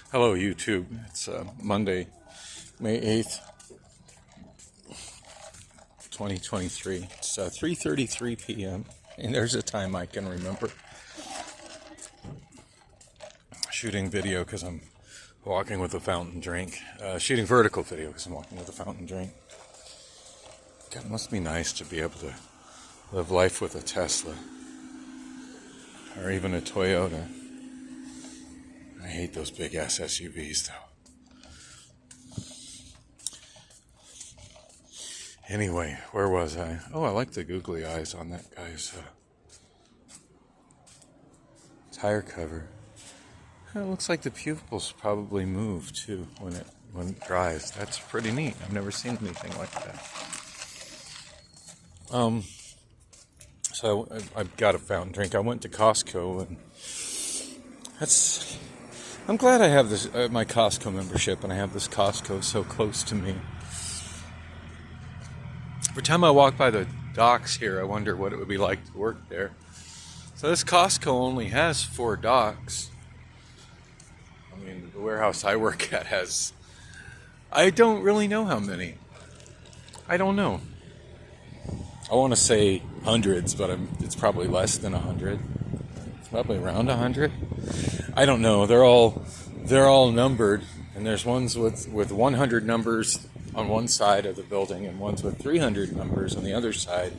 Hello, YouTube. It's Monday, May 8th, 2023. It's 3:33 p.m. And there's a time I can remember shooting video because I'm walking with a fountain drink. Shooting vertical video because I'm walking with a fountain drink. God, it must be nice to be able to live life with a Tesla or even a Toyota. I hate those big ass SUVs though. Anyway, where was I? Oh, I like the googly eyes on that guy's tire cover. It looks like the pupils probably move too when it dries. That's pretty neat. I've never seen anything like that. So I've got a fountain drink. I went to Costco, and I'm glad I have this my Costco membership, and I have this Costco so close to me. Every time I walk by the docks here, I wonder what it would be like to work there. So this Costco only has 4 docks. I mean, the warehouse I work at has, I don't really know how many. I don't know. I want to say hundreds, but it's probably less than 100. It's probably around 100. I don't know. They're all numbered, and there's ones with 100 numbers on one side of the building and ones with 300 numbers on the other side.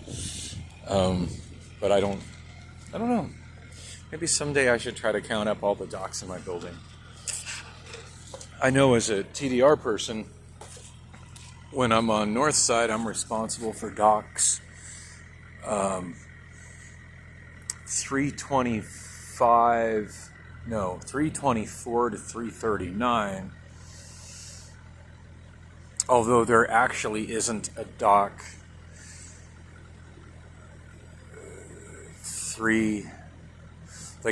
But I don't know. Maybe someday I should try to count up all the docks in my building. I know as a TDR person, when I'm on north side, I'm responsible for docks 324 to 339. Although there actually isn't a dock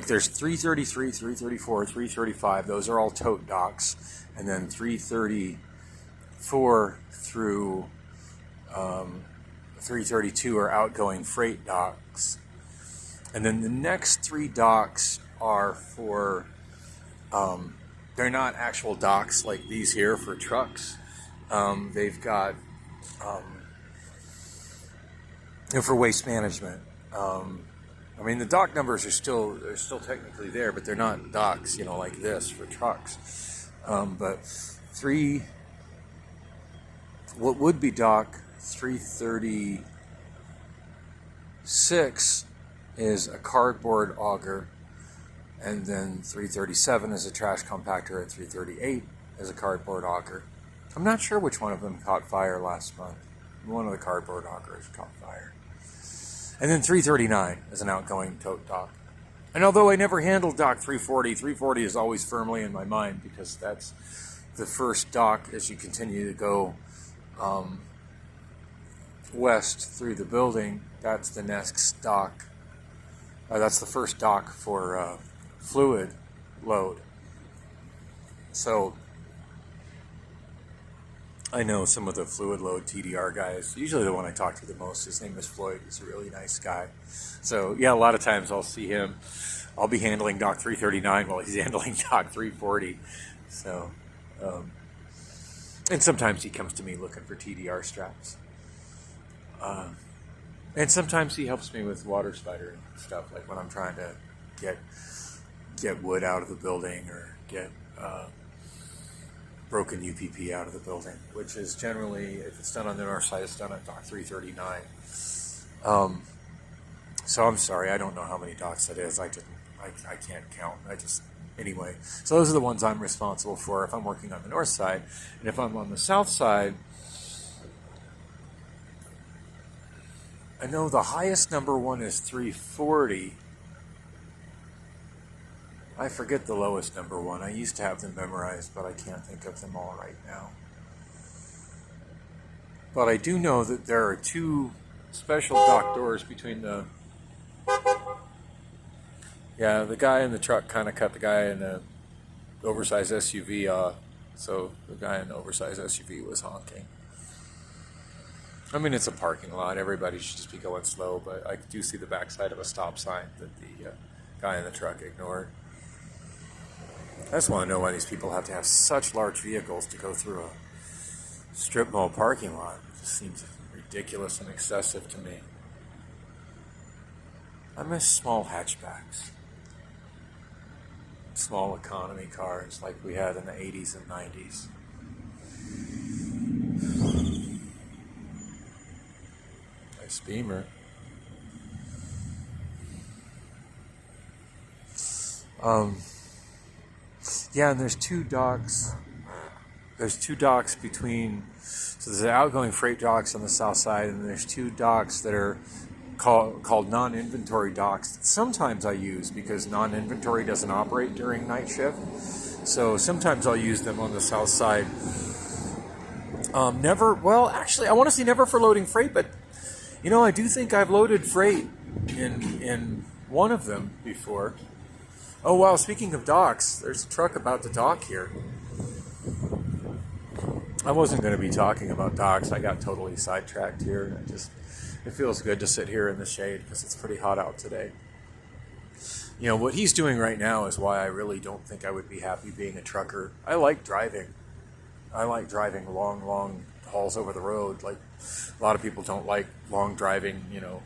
there's 333, 334, 335. Those are all tote docks, and then 334 through 332 are outgoing freight docks. And then the next 3 docks are for, they're not actual docks like these here for trucks. They've got, for waste management. I mean, the dock numbers they're still technically there, but they're not docks, like this for trucks. But what would be dock 336 is a cardboard auger, and then 337 is a trash compactor, and 338 is a cardboard auger. I'm not sure which one of them caught fire last month. One of the cardboard augers caught fire. And then 339 is an outgoing tote dock. And although I never handled dock 340 is always firmly in my mind because that's the first dock as you continue to go west through the building. That's the next dock. That's the first dock for fluid load. So I know some of the fluid load TDR guys. Usually the one I talk to the most, his name is Floyd. He's a really nice guy. So yeah, a lot of times I'll see him. I'll be handling dock 339 while he's handling dock 340. So, and sometimes he comes to me looking for TDR straps. And sometimes he helps me with water spider and stuff, like when I'm trying to get wood out of the building or get broken UPP out of the building, which is generally, if it's done on the north side, it's done at dock 339. So I'm sorry, I don't know how many docks that is. I can't count. Anyway. So those are the ones I'm responsible for if I'm working on the north side. And if I'm on the south side, I know the highest number one is 340. I forget the lowest number one. I used to have them memorized, but I can't think of them all right now. But I do know that there are 2 special dock doors between the guy in the truck kind of cut the guy in the oversized SUV off. So the guy in the oversized SUV was honking. I mean, it's a parking lot. Everybody should just be going slow, but I do see the backside of a stop sign that the guy in the truck ignored. I just want to know why these people have to have such large vehicles to go through a strip mall parking lot. It just seems ridiculous and excessive to me. I miss small hatchbacks. Small economy cars like we had in the 80s and 90s. Nice Beamer. Yeah, and there's two docks. There's two docks between, so there's the outgoing freight docks on the south side, and there's two docks that are called non-inventory docks that sometimes I use because non-inventory doesn't operate during night shift. So sometimes I'll use them on the south side. Never, well, actually, I want to say never for loading freight, but you know, I do think I've loaded freight in one of them before. Oh wow, speaking of docks, there's a truck about to dock here. I wasn't going to be talking about docks. I got totally sidetracked here. It feels good to sit here in the shade because it's pretty hot out today. You know, what he's doing right now is why I really don't think I would be happy being a trucker. I like driving. I like driving long hauls over the road. Like, a lot of people don't like long driving, you know,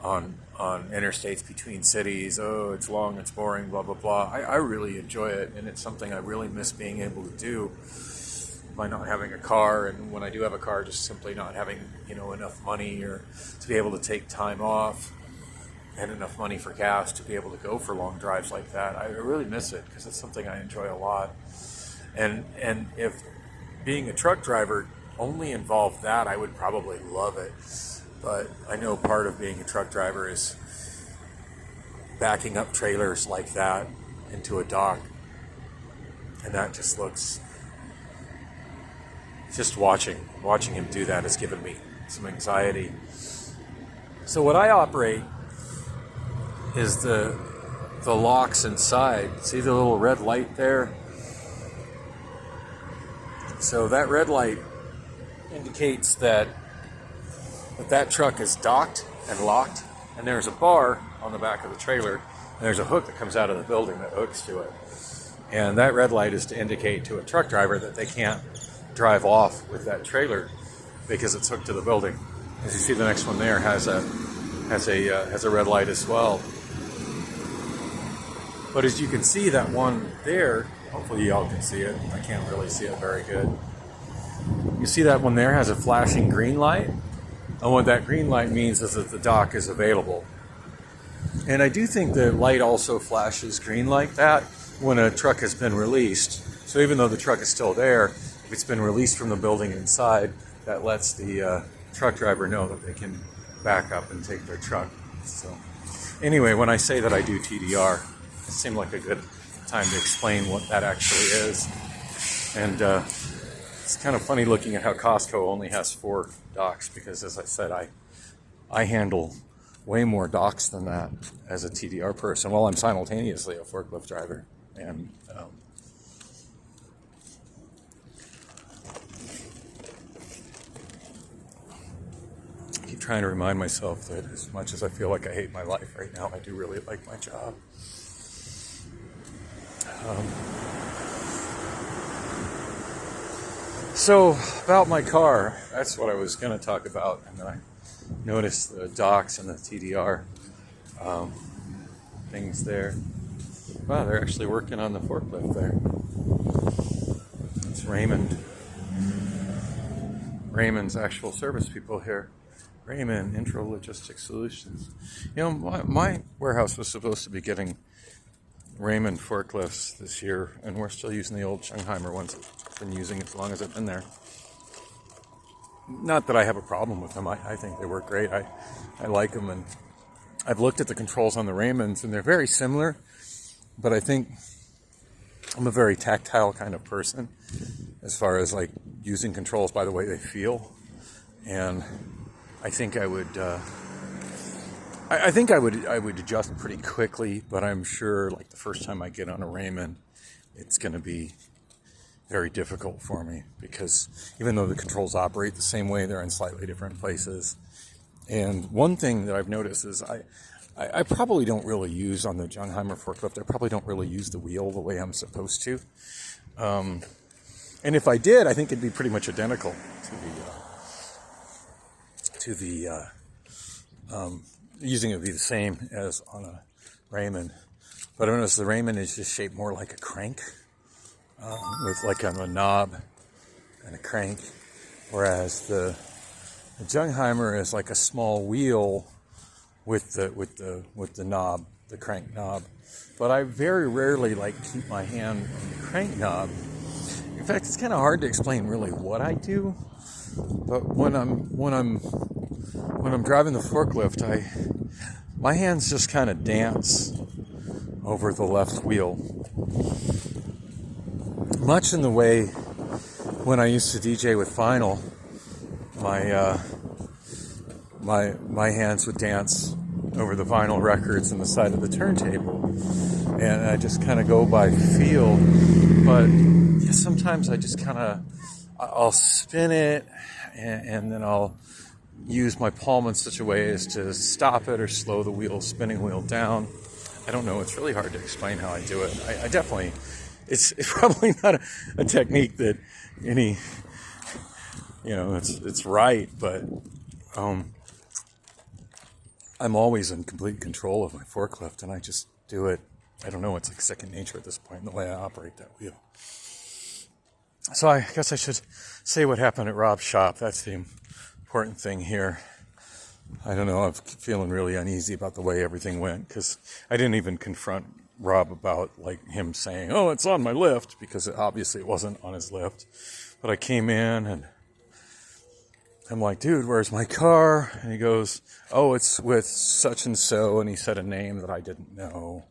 on interstates between cities. Oh, it's long, it's boring, blah, blah, blah. I really enjoy it, and it's something I really miss being able to do by not having a car, and when I do have a car, just simply not having, you know, enough money or to be able to take time off and enough money for gas to be able to go for long drives like that. I really miss it because it's something I enjoy a lot. And if being a truck driver only involved that, I would probably love it. But I know part of being a truck driver is backing up trailers like that into a dock. And that just looks, just watching him do that has given me some anxiety. So what I operate is the locks inside. See the little red light there? So that red light indicates that truck is docked and locked, and there's a bar on the back of the trailer, and there's a hook that comes out of the building that hooks to it. And that red light is to indicate to a truck driver that they can't drive off with that trailer because it's hooked to the building. As you see, the next one there has a red light as well. But as you can see, that one there, hopefully y'all can see it. I can't really see it very good. You see that one there has a flashing green light? And what that green light means is that the dock is available. And I do think the light also flashes green like that when a truck has been released. So even though the truck is still there, if it's been released from the building inside, that lets the truck driver know that they can back up and take their truck. So anyway, when I say that I do TDR, it seemed like a good time to explain what that actually is. And it's kind of funny looking at how Costco only has 4 docks because, as I said, I handle way more docks than that as a TDR person. Well, I'm simultaneously a forklift driver. And I keep trying to remind myself that as much as I feel like I hate my life right now, I do really like my job. So, about my car, that's what I was going to talk about, and then I noticed the docks and the TDR things there. Wow, they're actually working on the forklift there. It's Raymond's actual service people here. Raymond, Intro Logistics Solutions. You know, my warehouse was supposed to be getting Raymond forklifts this year, and we're still using the old Schungheimer ones that I've been using as long as I've been there. Not that I have a problem with them. I think they work great. I like them, and I've looked at the controls on the Raymonds, and they're very similar, but I think I'm a very tactile kind of person as far as like using controls by the way they feel, and I think I would I would adjust pretty quickly, but I'm sure like the first time I get on a Raymond, it's going to be very difficult for me because even though the controls operate the same way, they're in slightly different places. And one thing that I've noticed is I probably don't really use on the Jungheimer forklift. I probably don't really use the wheel the way I'm supposed to. And if I did, I think it'd be pretty much identical to the using it would be the same as on a Raymond. But I noticed the Raymond is just shaped more like a crank, with like a knob and a crank, whereas the Jungheimer is like a small wheel with the knob, the crank knob. But I very rarely keep my hand on the crank knob. In fact, it's kind of hard to explain really what I do. But when I'm driving the forklift, my hands just kind of dance over the left wheel, much in the way when I used to DJ with vinyl, my hands would dance over the vinyl records and the side of the turntable, and I just kind of go by feel. But yeah, sometimes I just I'll spin it, and then I'll use my palm in such a way as to stop it or slow the spinning wheel down. I don't know. It's really hard to explain how I do it. I definitely, it's probably not a technique that any, it's right, but I'm always in complete control of my forklift, and I just do it. I don't know. It's like second nature at this point, the way I operate that wheel. So I guess I should say what happened at Rob's shop. That's the important thing here. I don't know. I'm feeling really uneasy about the way everything went, because I didn't even confront Rob about him saying, "Oh, it's on my lift," because obviously it wasn't on his lift. But I came in and I'm like, "Dude, where's my car?" And he goes, "Oh, it's with such and so," and he said a name that I didn't know.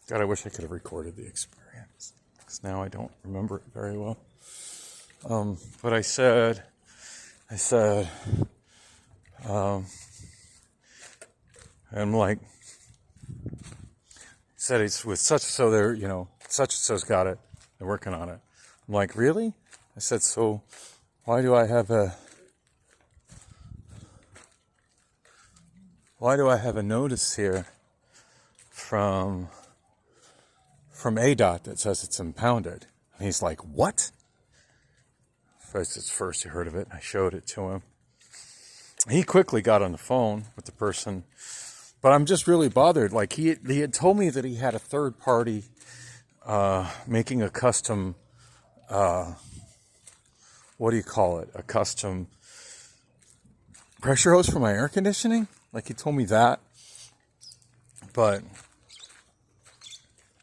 God, I wish I could have recorded the experience, because now I don't remember it very well. But I said, I'm like, he said it's with such and so, they're, such and so's got it, they're working on it. I'm like, really? I said, so why do I have a notice here from ADOT that says it's impounded? And he's like, what? It's first he heard of it. I showed it to him. He quickly got on the phone with the person, but I'm just really bothered. He had told me that he had a third party making a custom, what do you call it? A custom pressure hose for my air conditioning. He told me that, but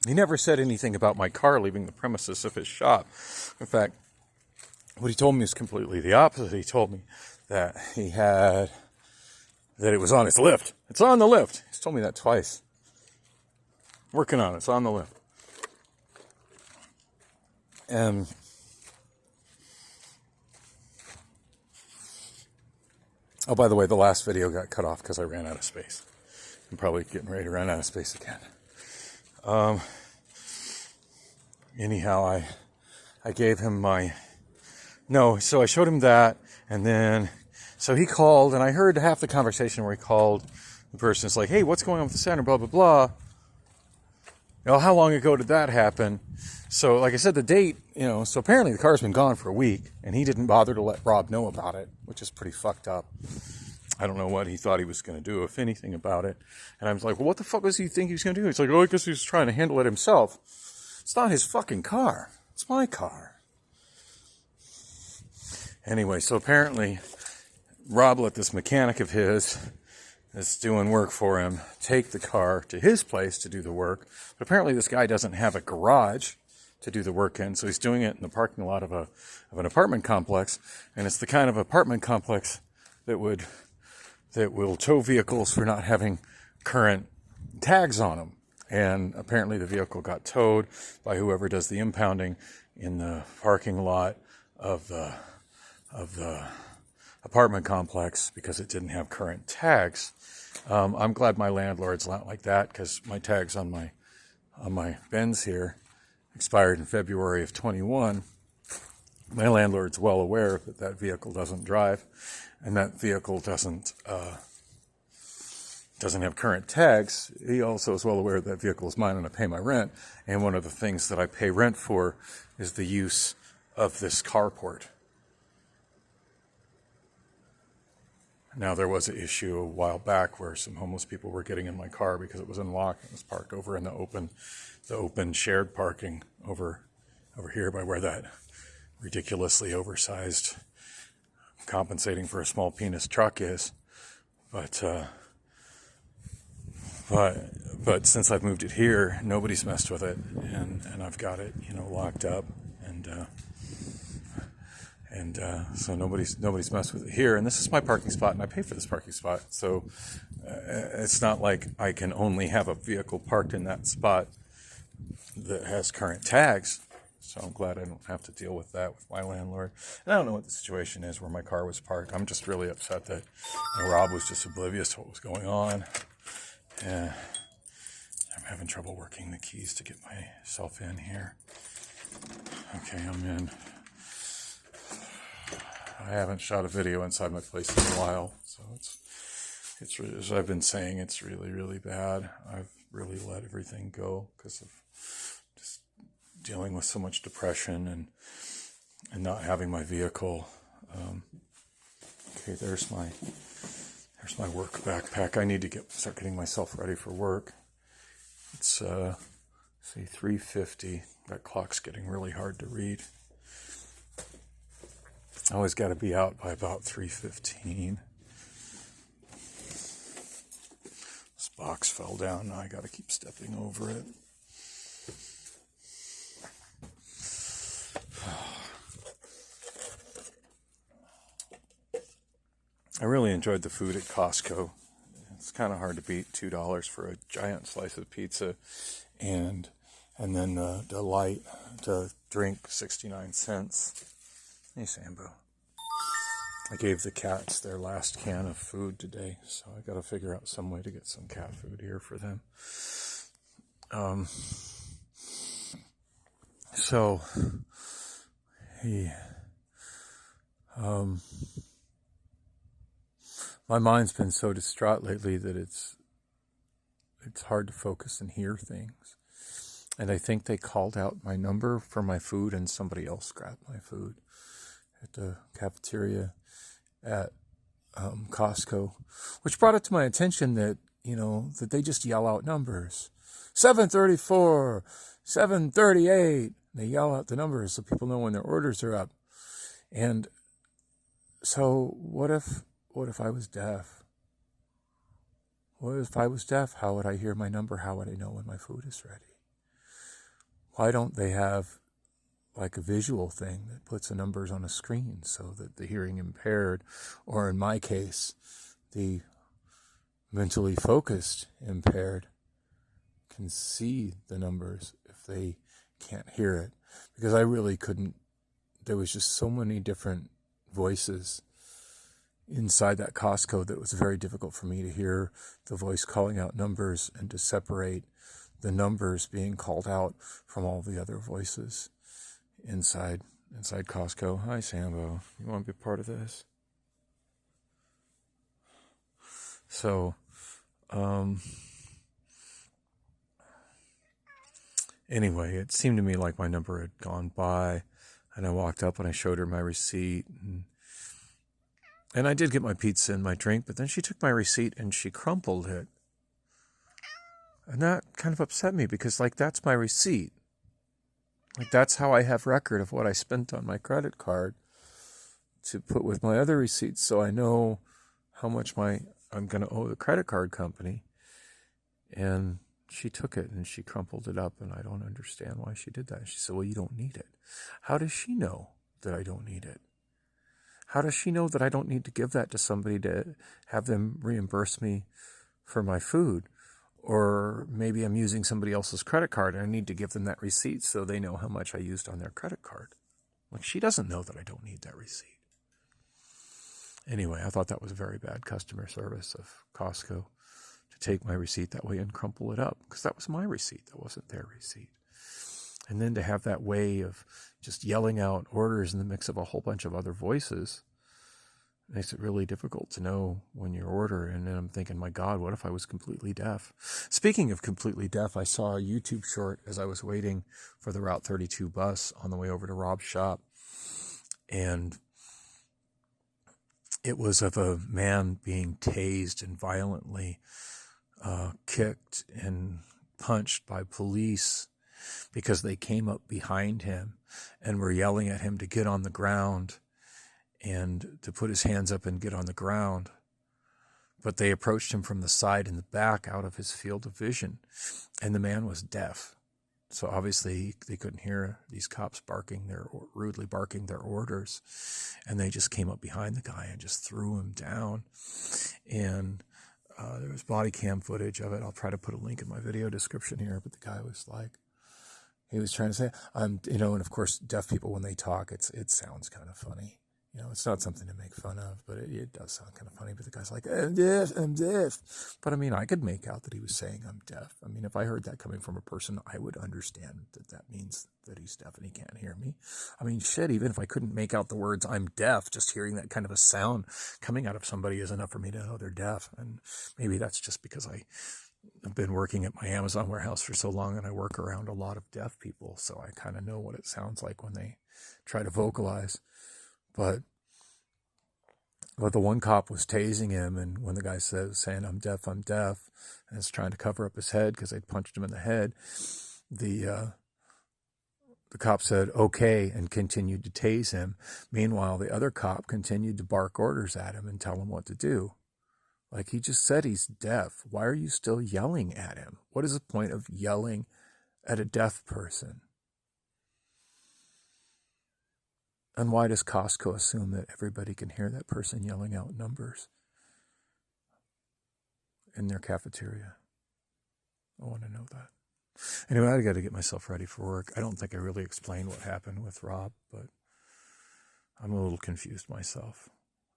he never said anything about my car leaving the premises of his shop. In fact, what he told me is completely the opposite. He told me that that it was on his lift. It's on the lift. He's told me that twice. Working on it. It's on the lift. And oh, by the way, the last video got cut off because I ran out of space. I'm probably getting ready to run out of space again. Anyhow, I gave him so I showed him that, and then, so he called, and I heard half the conversation where he called the person. It's like, hey, what's going on with the center, blah, blah, blah. How long ago did that happen? So, like I said, the date, so apparently the car's been gone for a week, and he didn't bother to let Rob know about it, which is pretty fucked up. I don't know what he thought he was going to do, if anything, about it. And I was like, well, what the fuck was he think he was going to do? He's like, I guess he was trying to handle it himself. It's not his fucking car. It's my car. Anyway, so apparently Rob let this mechanic of his that's doing work for him take the car to his place to do the work. But apparently this guy doesn't have a garage to do the work in, so he's doing it in the parking lot of an apartment complex. And it's the kind of apartment complex that will tow vehicles for not having current tags on them. And apparently the vehicle got towed by whoever does the impounding in the parking lot of the apartment complex because it didn't have current tags. I'm glad my landlord's not like that, because my tags on my Benz here expired in February of 21. My landlord's well aware that vehicle doesn't drive, and that vehicle doesn't have current tags, he also is well aware that vehicle is mine and I pay my rent. And one of the things that I pay rent for is the use of this carport. Now, there was an issue a while back where some homeless people were getting in my car because it was unlocked. It was parked over in the open shared parking over here by where that ridiculously oversized compensating for a small penis truck is. But since I've moved it here, nobody's messed with it, and I've got it, locked up, and so nobody's messed with it here. And this is my parking spot, and I pay for this parking spot. So it's not like I can only have a vehicle parked in that spot that has current tags. So I'm glad I don't have to deal with that with my landlord. And I don't know what the situation is where my car was parked. I'm just really upset that Rob was just oblivious to what was going on. I'm having trouble working the keys to get myself in here. Okay, I'm in. I haven't shot a video inside my place in a while, so it's as I've been saying, it's really, really bad. I've really let everything go because of just dealing with so much depression and not having my vehicle. Okay, there's my work backpack. I need to start getting myself ready for work. It's 3:50. That clock's getting really hard to read. I always got to be out by about 3:15. This box fell down. Now I got to keep stepping over it. I really enjoyed the food at Costco. It's kind of hard to beat $2 for a giant slice of pizza, and then the drink 69 cents. Hey, Sambo. I gave the cats their last can of food today, so I got to figure out some way to get some cat food here for them. My mind's been so distraught lately that it's hard to focus and hear things. And I think they called out my number for my food and somebody else grabbed my food at the cafeteria at Costco, which brought it to my attention that, that they just yell out numbers. 734, 738. They yell out the numbers so people know when their orders are up. And so what if I was deaf? What if I was deaf? How would I hear my number? How would I know when my food is ready? Why don't they have like a visual thing that puts the numbers on a screen so that the hearing impaired, or in my case, the mentally focused impaired, can see the numbers if they can't hear it? Because I really couldn't. There was just so many different voices inside that Costco that it was very difficult for me to hear the voice calling out numbers and to separate the numbers being called out from all the other voices inside Costco. Hi, Sambo. You want to be part of this? So, anyway, it seemed to me like my number had gone by, and I walked up and I showed her my receipt, and I did get my pizza and my drink, but then she took my receipt and she crumpled it. And that kind of upset me because, that's my receipt. That's how I have record of what I spent on my credit card to put with my other receipts, so I know how much I'm going to owe the credit card company. And she took it and she crumpled it up, and I don't understand why she did that. She said, well, you don't need it. How does she know that I don't need it? How does she know that I don't need to give that to somebody to have them reimburse me for my food? Or maybe I'm using somebody else's credit card and I need to give them that receipt so they know how much I used on their credit card. She doesn't know that I don't need that receipt. Anyway, I thought that was very bad customer service of Costco to take my receipt that way and crumple it up, because that was my receipt. That wasn't their receipt. And then to have that way of just yelling out orders in the mix of a whole bunch of other voices, It makes it really difficult to know when you order. And then I'm thinking, my God, what if I was completely deaf? Speaking of completely deaf, I saw a YouTube short as I was waiting for the Route 32 bus on the way over to Rob's shop. And it was of a man being tased and violently kicked and punched by police because they came up behind him and were yelling at him to get on the ground and to put his hands up and get on the ground. But they approached him from the side and the back out of his field of vision. And the man was deaf. So obviously they couldn't hear these cops rudely barking their orders. And they just came up behind the guy and just threw him down. And there was body cam footage of it. I'll try to put a link in my video description here. But the guy was like, he was trying to say, and of course, deaf people, when they talk, it sounds kind of funny. It's not something to make fun of, but it does sound kind of funny. But the guy's like, I'm deaf. But I mean, I could make out that he was saying I'm deaf. I mean, if I heard that coming from a person, I would understand that means that he's deaf and he can't hear me. I mean, shit, even if I couldn't make out the words I'm deaf, just hearing that kind of a sound coming out of somebody is enough for me to know they're deaf. And maybe that's just because I've been working at my Amazon warehouse for so long and I work around a lot of deaf people. So I kind of know what it sounds like when they try to vocalize. But the one cop was tasing him, and when the guy saying, I'm deaf, and is trying to cover up his head because they'd punched him in the head, the cop said, okay, and continued to tase him. Meanwhile, the other cop continued to bark orders at him and tell him what to do. Like, he just said he's deaf. Why are you still yelling at him? What is the point of yelling at a deaf person? And why does Costco assume that everybody can hear that person yelling out numbers in their cafeteria? I want to know that. Anyway, I got to get myself ready for work. I don't think I really explained what happened with Rob, but I'm a little confused myself.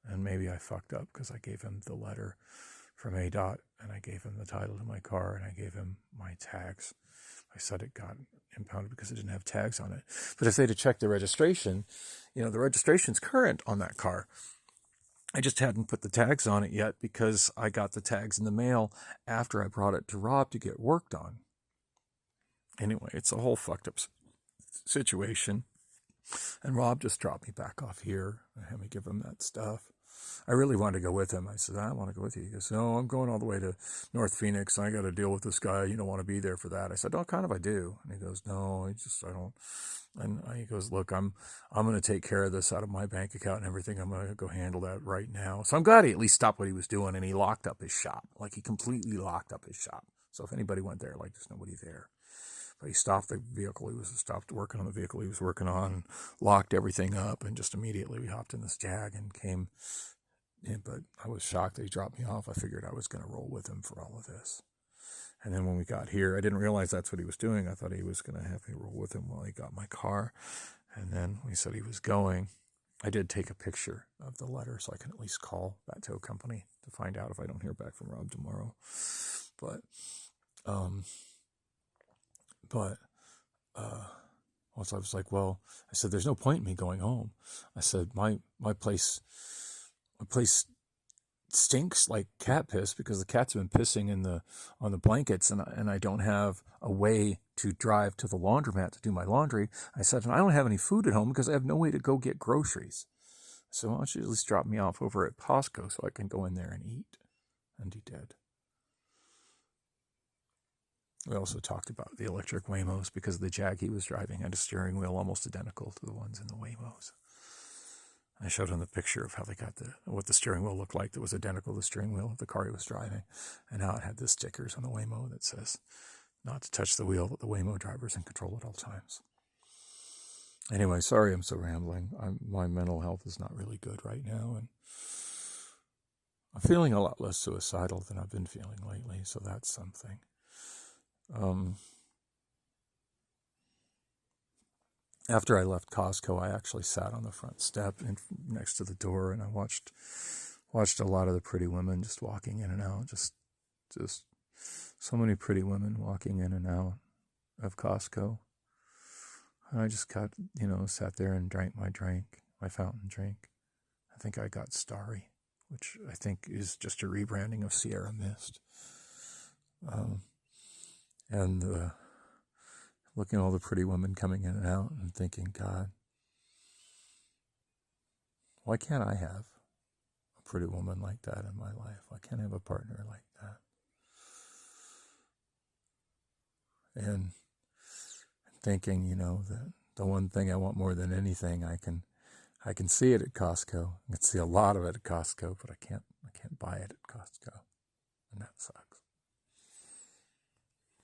And maybe I fucked up because I gave him the letter from ADOT and I gave him the title to my car and I gave him my tags. I said it got impounded because it didn't have tags on it. But if they'd have checked the registration, the registration's current on that car. I just hadn't put the tags on it yet because I got the tags in the mail after I brought it to Rob to get worked on. Anyway, it's a whole fucked up situation. And Rob just dropped me back off here and had me give him that stuff. I really wanted to go with him. I said, I want to go with you. He goes, no, I'm going all the way to North Phoenix. I got to deal with this guy. You don't want to be there for that. I said, oh, kind of I do. And he goes, no, I don't. And he goes, look, I'm going to take care of this out of my bank account and everything. I'm going to go handle that right now. So I'm glad he at least stopped what he was doing and he locked up his shop. Like, he completely locked up his shop. So if anybody went there, like, there's nobody there. But he stopped the vehicle. He stopped working on the vehicle he was working on, and locked everything up, and just immediately we hopped in this Jag and came. Yeah, but I was shocked that he dropped me off. I figured I was going to roll with him for all of this. And then when we got here, I didn't realize that's what he was doing. I thought he was going to have me roll with him while he got my car. And then when he said he was going, I did take a picture of the letter so I can at least call that tow company to find out if I don't hear back from Rob tomorrow. But once I was like, well, I said, there's no point in me going home. I said, my place stinks like cat piss because the cats have been pissing on the blankets, and I don't have a way to drive to the laundromat to do my laundry. I said, and I don't have any food at home because I have no way to go get groceries. So why don't you at least drop me off over at Costco so I can go in there and eat? And he did. We also talked about the electric Waymos because the Jag he was driving had a steering wheel almost identical to the ones in the Waymos. I showed him the picture of how they got what the steering wheel looked like that was identical to the steering wheel of the car he was driving, and how it had the stickers on the Waymo that says not to touch the wheel, but the Waymo driver's in control at all times. Anyway, sorry I'm so rambling. My mental health is not really good right now, and I'm feeling a lot less suicidal than I've been feeling lately, so that's something. After I left Costco, I actually sat on the front step next to the door, and I watched a lot of the pretty women just walking in and out. Just so many pretty women walking in and out of Costco. And I just got, sat there and drank my drink, my fountain drink, I think I got Starry, which I think is just a rebranding of Sierra Mist. And looking at all the pretty women coming in and out and thinking, God, why can't I have a pretty woman like that in my life? Why can't I have a partner like that? And thinking, you know, that the one thing I want more than anything, I can see it at Costco. I can see a lot of it at Costco, but I can't buy it at Costco, and that sucks.